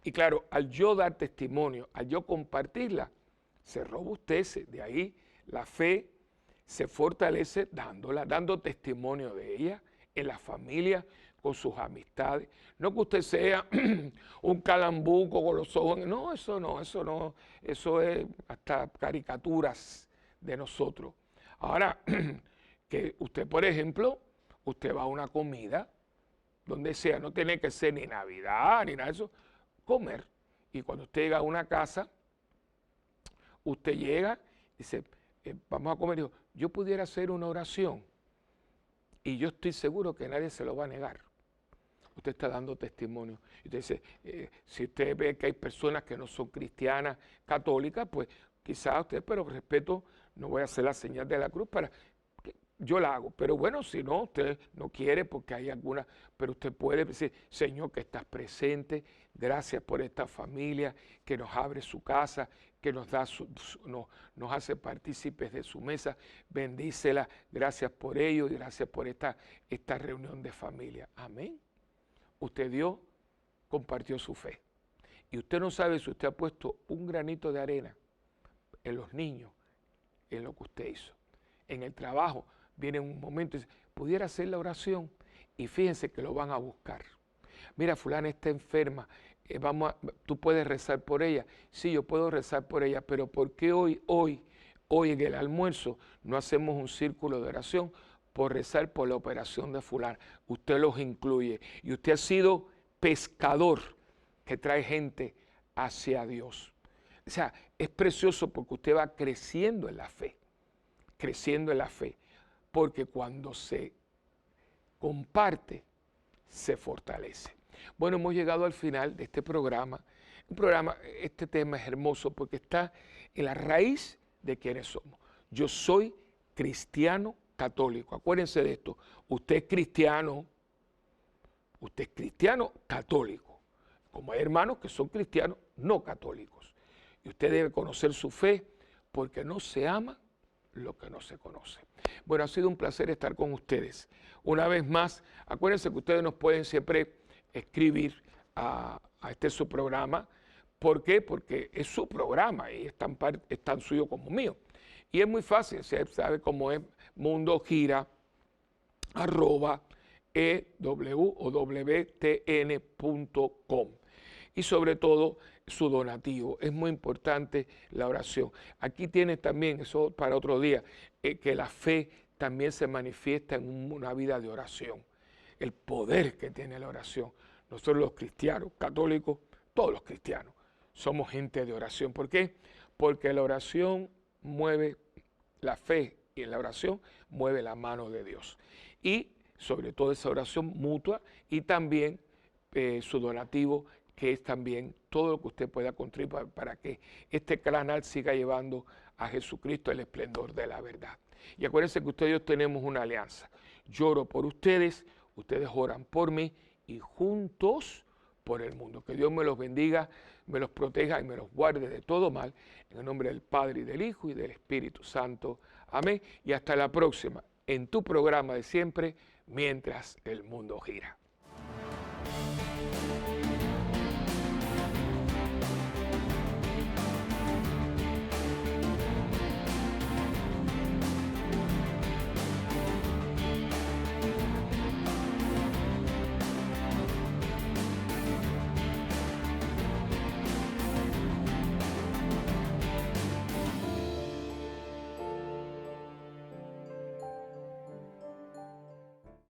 Y claro, al yo dar testimonio, al yo compartirla, se robustece. De ahí la fe se fortalece dando testimonio de ella en la familia, con sus amistades. No que usted sea un calambuco con los ojos. No, eso es hasta caricaturas de nosotros. Ahora, que usted, por ejemplo, usted va a una comida, donde sea, no tiene que ser ni Navidad, ni nada de eso, comer. Y cuando usted llega a una casa, usted llega y dice, vamos a comer. Dijo, yo pudiera hacer una oración y yo estoy seguro que nadie se lo va a negar. Usted está dando testimonio. Y usted dice, si usted ve que hay personas que no son cristianas, católicas, pues quizás usted, pero respeto, no voy a hacer la señal de la cruz para que yo la hago. Pero bueno, si no, usted no quiere porque hay alguna, pero usted puede decir, Señor, que estás presente, gracias por esta familia, que nos abre su casa, que nos da nos hace partícipes de su mesa, bendícela, gracias por ello y gracias por esta reunión de familia. Amén. Usted compartió su fe. Y usted no sabe si usted ha puesto un granito de arena en los niños, en lo que usted hizo. En el trabajo viene un momento y dice, pudiera hacer la oración, y fíjense que lo van a buscar. Mira, fulana está enferma, tú puedes rezar por ella. Sí, yo puedo rezar por ella, pero ¿por qué hoy en el almuerzo no hacemos un círculo de oración por rezar por la operación de fulana? Usted los incluye y usted ha sido pescador que trae gente hacia Dios. O sea, es precioso porque usted va creciendo en la fe, porque cuando se comparte, se fortalece. Bueno, hemos llegado al final de este programa. Este tema es hermoso porque está en la raíz de quiénes somos. Yo soy cristiano católico. Acuérdense de esto. Usted es cristiano católico. Como hay hermanos que son cristianos no católicos. Y usted debe conocer su fe porque no se ama lo que no se conoce. Bueno, ha sido un placer estar con ustedes. Una vez más, acuérdense que ustedes nos pueden siempre escribir a este su programa. ¿Por qué? Porque es su programa y es tan suyo como mío. Y es muy fácil, se sabe cómo es mundogira@ewtn.com. Y sobre todo su donativo. Es muy importante la oración. Aquí tienes también, eso para otro día, que la fe también se manifiesta en una vida de oración. El poder que tiene la oración. Nosotros los cristianos, católicos, todos los cristianos, somos gente de oración. ¿Por qué? Porque la oración mueve la fe y en la oración mueve la mano de Dios. Y sobre todo esa oración mutua y también su donativo, que es también todo lo que usted pueda contribuir para que este canal siga llevando a Jesucristo el esplendor de la verdad. Y acuérdense que ustedes y yo tenemos una alianza. Yo oro por ustedes, ustedes oran por mí y juntos por el mundo. Que Dios me los bendiga. me los proteja y me los guarde de todo mal. En el nombre del Padre, y del Hijo, y del Espíritu Santo. Amén. Y hasta la próxima, en tu programa de siempre, Mientras el Mundo Gira.